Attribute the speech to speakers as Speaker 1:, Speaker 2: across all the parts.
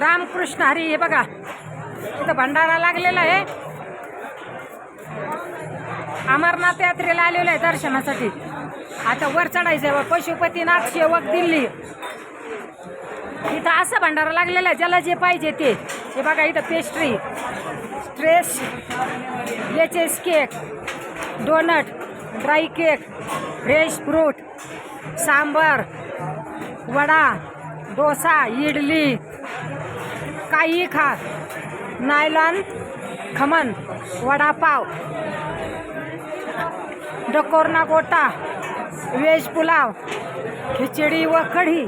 Speaker 1: रामकृष्ण हरी. हे बघा इथं भंडारा लागलेला आहे. अमरनाथ यात्रेला आलेलो आहे दर्शनासाठी. आता वर चढायचं आहे. पशुपतीनाथ सेवक दिल्ली इथं असा भंडारा लागलेला आहे ज्याला जे पाहिजे ते. हे बघा इथं पेस्ट्री, स्ट्रेस, एचएस cake, doughnut, dry cake, fresh fruit, sambar, vada, dosa, idli, काही खा, नायलॉन खमन, वडापाव, डकोरना गोटा, व्हेज पुलाव, खिचडी व कढी,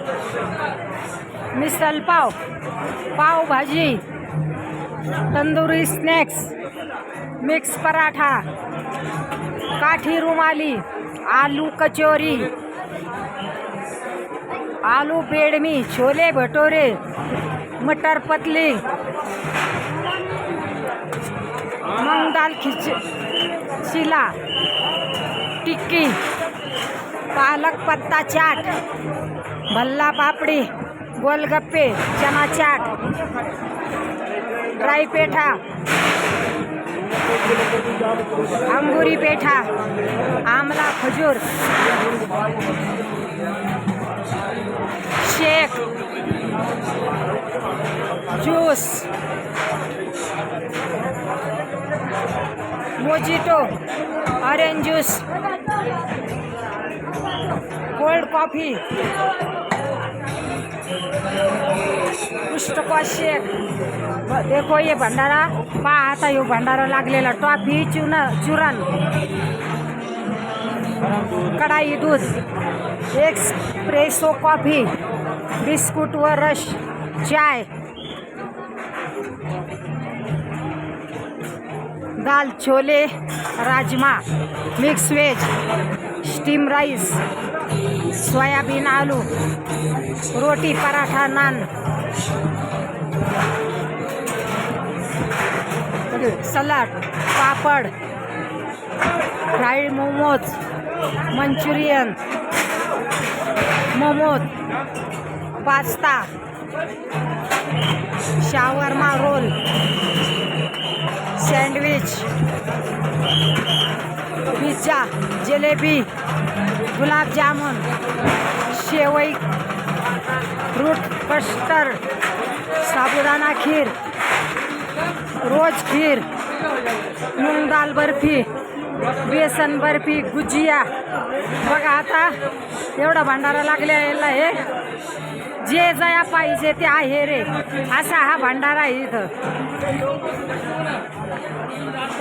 Speaker 1: मिसल पाव, पावभाजी, तंदुरी स्नॅक्स, मिक्स पराठा, काठी रुमाली, आलू कचोरी, आलू बेडमी, छोले भटोरे, मटर पतली, मूंग दाल चिला, टिक्की, पालक पत्ता चाट, भल्ला पापड़ी, गोलगप्पे, चना चाट, ड्राई पेठा, अंगूरी पेठा, आमला खजूर, shake, juice, mojito, orange juice, cold coffee, पुष्टकॉश शेक. देखो ये भंडारा पहा. आता यो भंडारा लागलेला. टॉफी, चूरन, कढाई दूध, एक्सप्रेसो कॉफी, बिस्कुट व रस, चाय, दाल chole rajma, mix veg, steam rice, soybean आलू, रोटी paratha naan, salad, papad, fried momos, Manchurian, momos, pasta, shawarma roll, sandwich, pizza, jalebi, gulab jamun, शेवई, फ्रूट कस्टर्ड, साबुदाणा खीर, रोज खीर, मूंग दाल बर्फी, बेसन बर्फी, गुजिया. बघा आता एवढा भंडारा लागलेला आहे. जे जया पाहिजे ते आहे रे. असा हा भंडारा आहे इथं.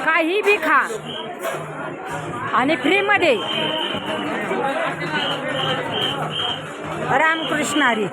Speaker 1: काही बी खा आणि फ्रीमध्ये. रामकृष्ण हरी.